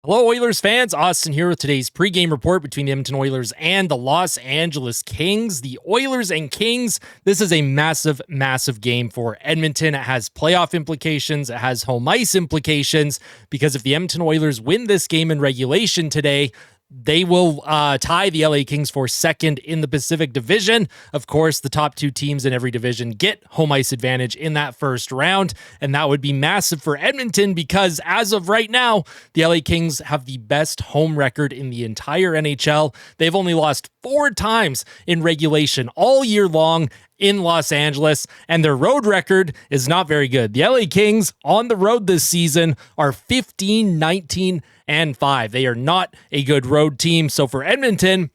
Hello, Oilers fans. Austin here with today's pregame report between the Edmonton Oilers and the Los Angeles Kings. The Oilers and Kings, this is a massive, massive game for Edmonton. It has playoff implications. It has home ice implications because if the Edmonton Oilers win this game in regulation today, they will tie the LA Kings for second in the Pacific Division. Of course, the top two teams in every division get home ice advantage in that first round, and that would be massive for Edmonton because as of right now, the LA Kings have the best home record in the entire NHL. They've only lost 4 times in regulation all year long in Los Angeles, and their road record is not very good. The LA Kings on the road this season are 15-19-5. They are not a good road team. So for Edmonton,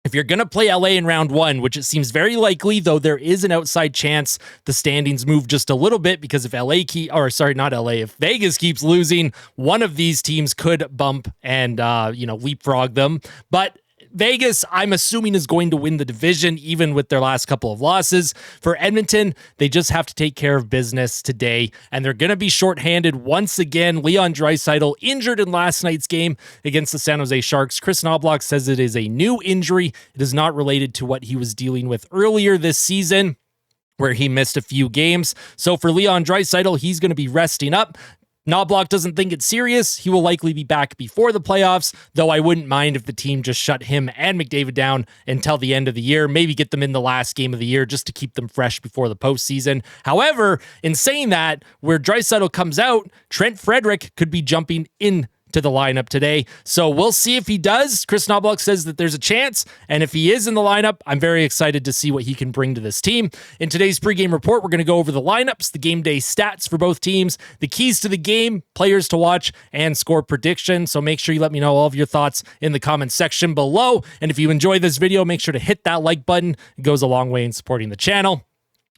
if you're going to play LA in round 1, which it seems very likely, though there is an outside chance the standings move just a little bit because if if Vegas keeps losing, one of these teams could bump and leapfrog them. But Vegas, I'm assuming, is going to win the division, even with their last couple of losses. For Edmonton, they just have to take care of business today, and they're going to be shorthanded once again. Leon Draisaitl injured in last night's game against the San Jose Sharks. Chris Knobloch says it is a new injury. It is not related to what he was dealing with earlier this season, where he missed a few games. So for Leon Draisaitl, he's going to be resting up. Knobloch doesn't think it's serious. He will likely be back before the playoffs, though I wouldn't mind if the team just shut him and McDavid down until the end of the year, maybe get them in the last game of the year just to keep them fresh before the postseason. However, in saying that, where Draisaitl comes out, Trent Frederic could be jumping in to the lineup today. So we'll see if he does. Chris Knobloch says that there's a chance, and if he is in the lineup, I'm very excited to see what he can bring to this team. In today's pregame report, we're going to go over the lineups, the game day stats for both teams, the keys to the game, players to watch, and score prediction. So make sure you let me know all of your thoughts in the comments section below. And if you enjoy this video, make sure to hit that like button. It goes a long way in supporting the channel.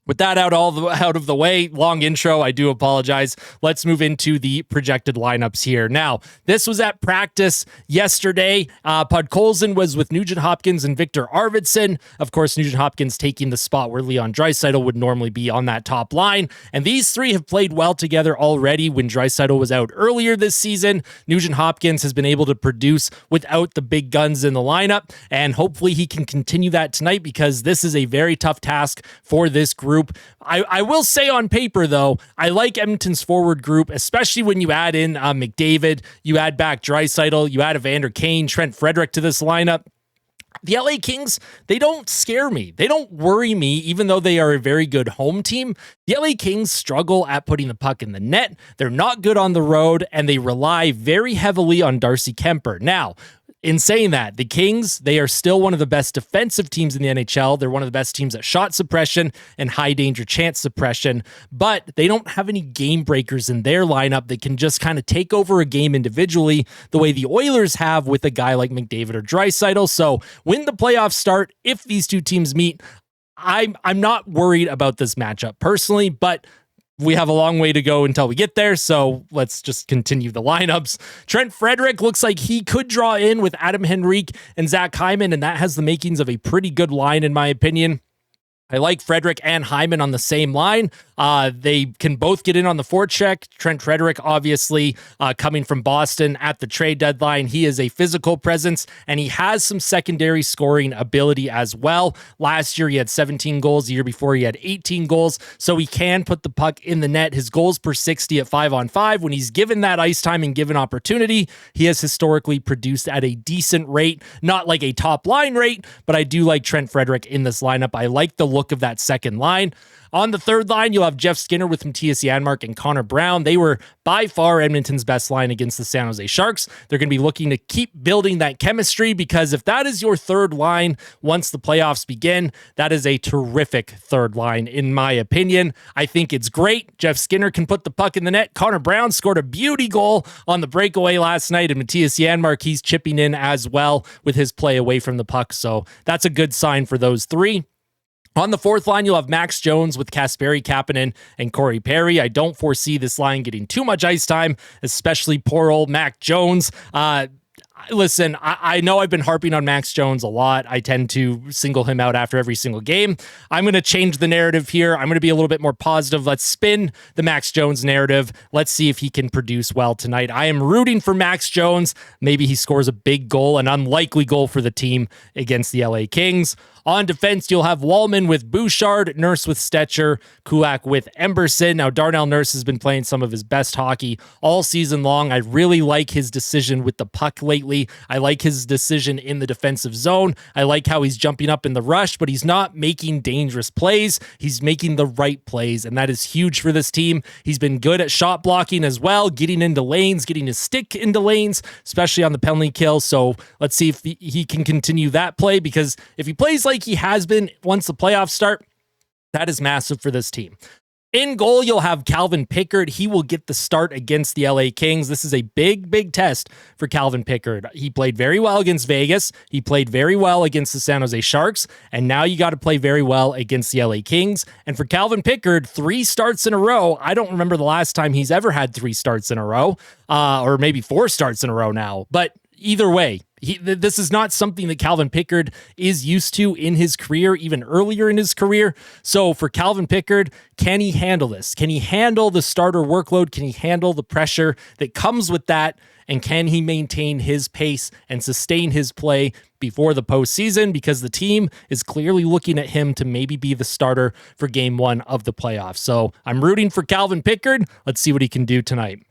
With that out of the way, long intro, I do apologize. Let's move into the projected lineups here. Now, this was at practice yesterday. Podkolzin was with Nugent Hopkins and Victor Arvidsson. Of course, Nugent Hopkins taking the spot where Leon Draisaitl would normally be on that top line. And these three have played well together already when Draisaitl was out earlier this season. Nugent Hopkins has been able to produce without the big guns in the lineup, and hopefully he can continue that tonight because this is a very tough task for this group. I will say on paper, though, I like Edmonton's forward group, especially when you add in McDavid, you add back Draisaitl, you add Evander Kane, Trent Frederic to this lineup. The LA Kings, they don't scare me. They don't worry me, even though they are a very good home team. The LA Kings struggle at putting the puck in the net. They're not good on the road, and they rely very heavily on Darcy Kuemper. Now, in saying that, the Kings, they are still one of the best defensive teams in the NHL. They're one of the best teams at shot suppression and high danger chance suppression, but they don't have any game breakers in their lineup that can just kind of take over a game individually the way the Oilers have with a guy like McDavid or Draisaitl. So when the playoffs start, if these two teams meet, I'm not worried about this matchup personally, but we have a long way to go until we get there, so let's just continue the lineups. Trent Frederic looks like he could draw in with Adam Henrique and Zach Hyman, and that has the makings of a pretty good line, in my opinion. I like Frederic and Hyman on the same line. They can both get in on the forecheck. Trent Frederic, obviously, coming from Boston at the trade deadline. He is a physical presence, and he has some secondary scoring ability as well. Last year, he had 17 goals. The year before, he had 18 goals. So he can put the puck in the net. His goals per 60 at 5-on-5. When he's given that ice time and given opportunity, he has historically produced at a decent rate. Not like a top line rate, but I do like Trent Frederic in this lineup. I like the look of that second line. On the third line, you'll have Jeff Skinner with Matthias Janmark and Connor Brown. They were by far Edmonton's best line against the San Jose Sharks. They're going to be looking to keep building that chemistry because if that is your third line once the playoffs begin, that is a terrific third line, in my opinion. I think it's great. Jeff Skinner can put the puck in the net. Connor Brown scored a beauty goal on the breakaway last night, and Matthias Janmark, he's chipping in as well with his play away from the puck. So that's a good sign for those three. On the fourth line, you'll have Max Jones with Kasperi Kapanen and Corey Perry. I don't foresee this line getting too much ice time, especially poor old Mac Jones. Listen, I know I've been harping on Max Jones a lot. I tend to single him out after every single game. I'm going to change the narrative here. I'm going to be a little bit more positive. Let's spin the Max Jones narrative. Let's see if he can produce well tonight. I am rooting for Max Jones. Maybe he scores a big goal, an unlikely goal for the team against the LA Kings. On defense, you'll have Wallman with Bouchard, Nurse with Stetcher, Kulak with Emberson. Now, Darnell Nurse has been playing some of his best hockey all season long. I really like his decision with the puck lately. I like his decision in the defensive zone. I like how he's jumping up in the rush, but he's not making dangerous plays. He's making the right plays, and that is huge for this team. He's been good at shot blocking as well, getting into lanes, getting his stick into lanes, especially on the penalty kill. So let's see if he can continue that play, because if he plays like he has been once the playoffs start, that is massive for this team. In goal, you'll have Calvin Pickard. He will get the start against the LA Kings. This is a big test for Calvin Pickard. He played very well against Vegas. He played very well against the San Jose Sharks. And now you got to play very well against the LA Kings. And for Calvin Pickard, 3 starts in a row. I don't remember the last time he's ever had 3 starts in a row, or maybe 4 starts in a row now. But either way, this is not something that Calvin Pickard is used to in his career, even earlier in his career. So for Calvin Pickard, can he handle this? Can he handle the starter workload? Can he handle the pressure that comes with that? And can he maintain his pace and sustain his play before the postseason? Because the team is clearly looking at him to maybe be the starter for game 1 of the playoffs. So I'm rooting for Calvin Pickard. Let's see what he can do tonight.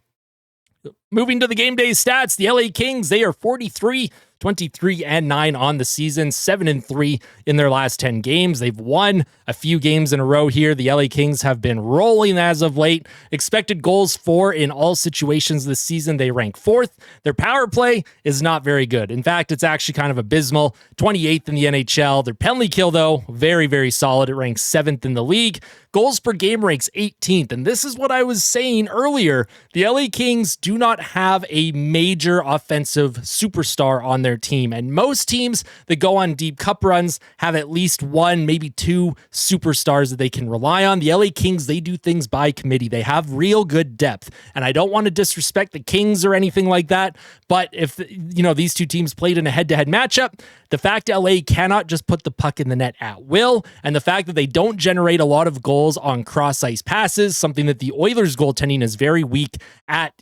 Moving to the game day stats, the LA Kings, they are 43-23-9 on the season, 7-3 in their last 10 games. They've won a few games in a row here. The LA Kings have been rolling as of late. Expected goals for in all situations this season, they rank 4th. Their power play is not very good. In fact, it's actually kind of abysmal, 28th in the NHL. Their penalty kill, though, very solid. It ranks 7th in the league. Goals per game ranks 18th. And this is what I was saying earlier. The LA Kings do not have a major offensive superstar on their team. And most teams that go on deep cup runs have at least 1, maybe 2 superstars that they can rely on. The LA Kings, they do things by committee. They have real good depth. And I don't want to disrespect the Kings or anything like that. But if, these two teams played in a head-to-head matchup, the fact LA cannot just put the puck in the net at will, and the fact that they don't generate a lot of goals on cross-ice passes, something that the Oilers' goaltending is very weak at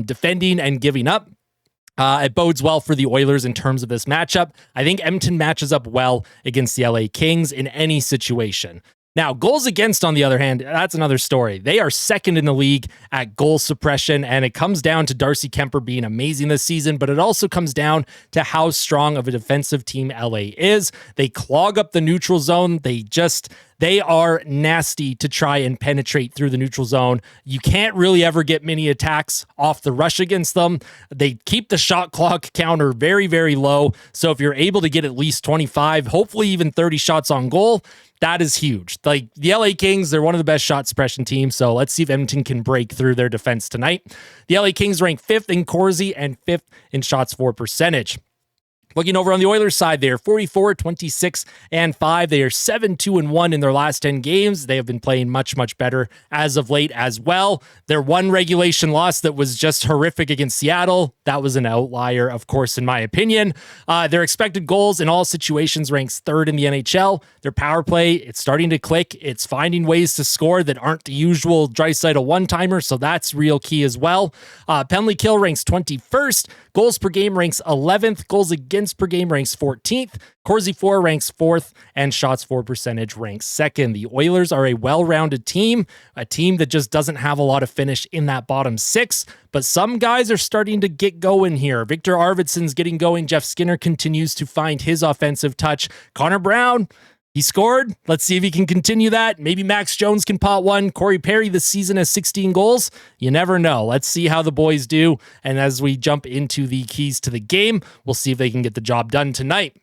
defending and giving up. It bodes well for the Oilers in terms of this matchup. I think Edmonton matches up well against the LA Kings in any situation. Now, goals against, on the other hand, that's another story. They are 2nd in the league at goal suppression, and it comes down to Darcy Kemper being amazing this season, but it also comes down to how strong of a defensive team LA is. They clog up the neutral zone. They are nasty to try and penetrate through the neutral zone. You can't really ever get many attacks off the rush against them. They keep the shot clock counter very low, so if you're able to get at least 25, hopefully even 30 shots on goal, that is huge. Like the LA Kings, they're one of the best shot suppression teams, so let's see if Edmonton can break through their defense tonight. The LA Kings rank 5th in Corsi and 5th in shots for percentage. Looking over on the Oilers side, they are 44-26-5. They are 7-2-1 in their last 10 games. They have been playing much better as of late as well. Their one regulation loss that was just horrific against Seattle, that was an outlier, of course, in my opinion. Their expected goals in all situations ranks 3rd in the NHL. Their power play, it's starting to click. It's finding ways to score that aren't the usual Draisaitl one-timer, so that's real key as well. Penalty kill ranks 21st. Goals per game ranks 11th. Goals against per game ranks 14th. Corsi 4 ranks 4th, and shots for percentage ranks 2nd. The Oilers are a well-rounded team, a team that just doesn't have a lot of finish in that bottom 6, but some guys are starting to get going here. Victor Arvidsson's getting going. Jeff Skinner continues to find his offensive touch. Connor Brown, he scored. Let's see if he can continue that. Maybe Max Jones can pot one. Corey Perry this season has 16 goals. You never know. Let's see how the boys do. And as we jump into the keys to the game, we'll see if they can get the job done tonight.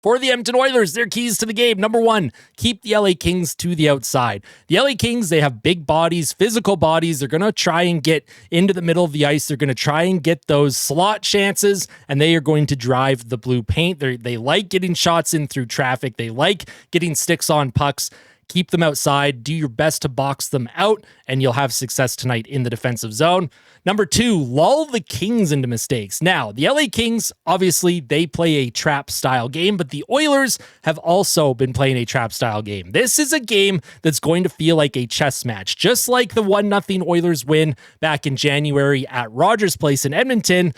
For the Edmonton Oilers, their keys to the game. Number 1, keep the LA Kings to the outside. The LA Kings, they have big bodies, physical bodies. They're going to try and get into the middle of the ice. They're going to try and get those slot chances, and they are going to drive the blue paint. They like getting shots in through traffic. They like getting sticks on pucks. keep them outside, do your best to box them out, and you'll have success tonight in the defensive zone. Number 2, lull the Kings into mistakes. Now, the LA Kings, obviously, they play a trap-style game, but the Oilers have also been playing a trap-style game. This is a game that's going to feel like a chess match, just like the 1-0 Oilers win back in January at Rogers Place in Edmonton.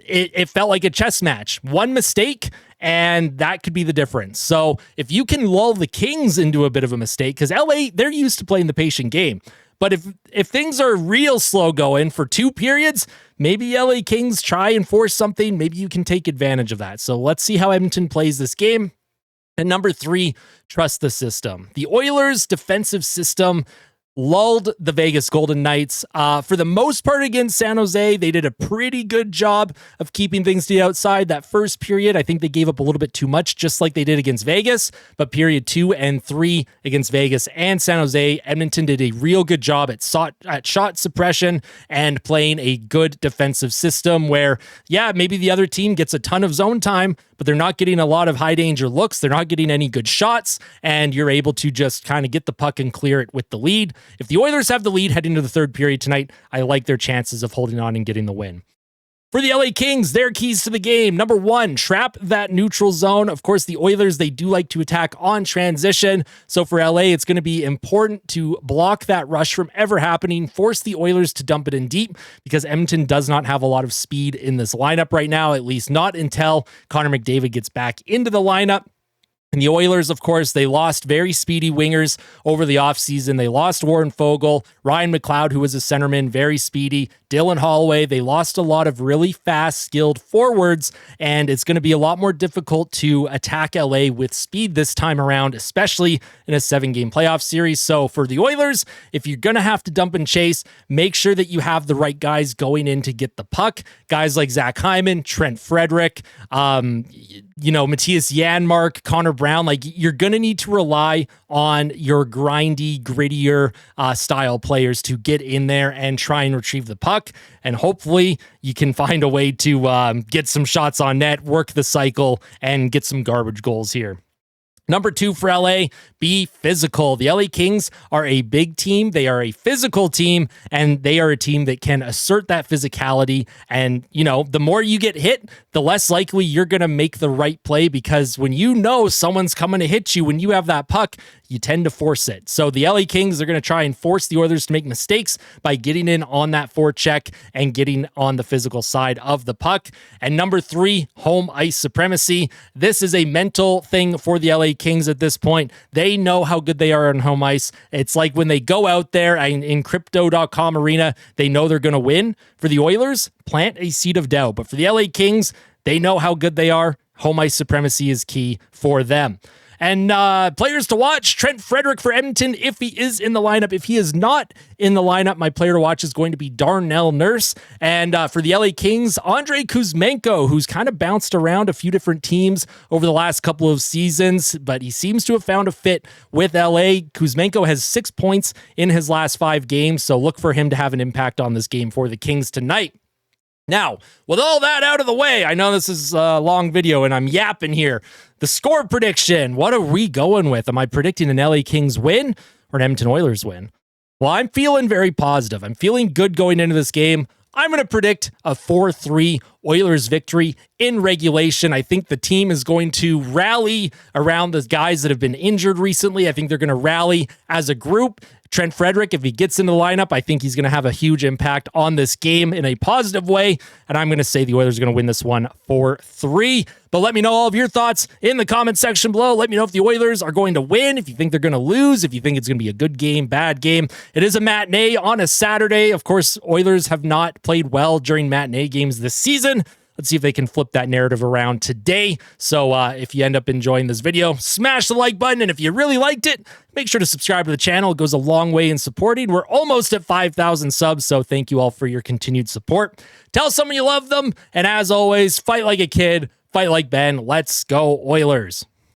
It felt like a chess match. One mistake, and that could be the difference. So if you can lull the Kings into a bit of a mistake, because LA, they're used to playing the patient game. But if things are real slow going for 2 periods, maybe LA Kings try and force something. Maybe you can take advantage of that. So let's see how Edmonton plays this game. And number 3, trust the system. The Oilers' defensive system lulled the Vegas Golden Knights. For the most part against San Jose, they did a pretty good job of keeping things to the outside. That first period, I think they gave up a little bit too much, just like they did against Vegas. But period 2 and 3 against Vegas and San Jose, Edmonton did a real good job at shot suppression and playing a good defensive system where, yeah, maybe the other team gets a ton of zone time, but they're not getting a lot of high danger looks. They're not getting any good shots, and you're able to just kind of get the puck and clear it with the lead. If the Oilers have the lead heading into the third period tonight, I like their chances of holding on and getting the win. For the LA Kings, their keys to the game. Number 1, trap that neutral zone. Of course, the Oilers, they do like to attack on transition. So for LA, it's going to be important to block that rush from ever happening, force the Oilers to dump it in deep, because Edmonton does not have a lot of speed in this lineup right now, at least not until Connor McDavid gets back into the lineup. And the Oilers, of course, they lost very speedy wingers over the offseason. They lost Warren Fogle, Ryan McLeod, who was a centerman, very speedy, Dylan Holloway. They lost a lot of really fast, skilled forwards, and it's going to be a lot more difficult to attack LA with speed this time around, especially in a 7-game playoff series. So for the Oilers, if you're going to have to dump and chase, make sure that you have the right guys going in to get the puck. Guys like Zach Hyman, Trent Frederic, Matthias Janmark, Connor Brown. Like, you're going to need to rely on your grindy, grittier style players to get in there and try and retrieve the puck. And hopefully you can find a way to get some shots on net, work the cycle, and get some garbage goals here. Number 2 for LA, be physical. The LA Kings are a big team. They are a physical team, and they are a team that can assert that physicality. And, the more you get hit, the less likely you're going to make the right play, because when you know someone's coming to hit you, when you have that puck, you tend to force it. So the LA Kings are going to try and force the Oilers to make mistakes by getting in on that forecheck and getting on the physical side of the puck. And number 3, home ice supremacy. This is a mental thing for the LA Kings at this point. They know how good they are on home ice. It's like when they go out there in Crypto.com arena, they know they're going to win. For the Oilers, plant a seed of doubt. But for the LA Kings, they know how good they are. Home ice supremacy is key for them. And players to watch, Trent Frederic for Edmonton, if he is in the lineup. If he is not in the lineup, my player to watch is going to be Darnell Nurse. And for the LA Kings, Andrei Kuzmenko, who's kind of bounced around a few different teams over the last couple of seasons, but he seems to have found a fit with LA. Kuzmenko has 6 points in his last 5 games, so look for him to have an impact on this game for the Kings tonight. Now, with all that out of the way, I know this is a long video and I'm yapping here. The score prediction, what are we going with? Am I predicting an LA Kings win or an Edmonton Oilers win? Well, I'm feeling very positive. I'm feeling good going into this game. I'm going to predict a 4-3 Oilers victory in regulation. I think the team is going to rally around the guys that have been injured recently. I think they're going to rally as a group. Trent Frederic, if he gets in the lineup, I think he's going to have a huge impact on this game in a positive way. And I'm going to say the Oilers are going to win this one 4-3. But let me know all of your thoughts in the comment section below. Let me know if the Oilers are going to win, if you think they're going to lose, if you think it's going to be a good game, bad game. It is a matinee on a Saturday. Of course, Oilers have not played well during matinee games this season. Let's see if they can flip that narrative around today. So if you end up enjoying this video, smash the like button. And if you really liked it, make sure to subscribe to the channel. It goes a long way in supporting. We're almost at 5,000 subs, so thank you all for your continued support. Tell someone you love them. And as always, fight like a kid, fight like Ben. Let's go Oilers.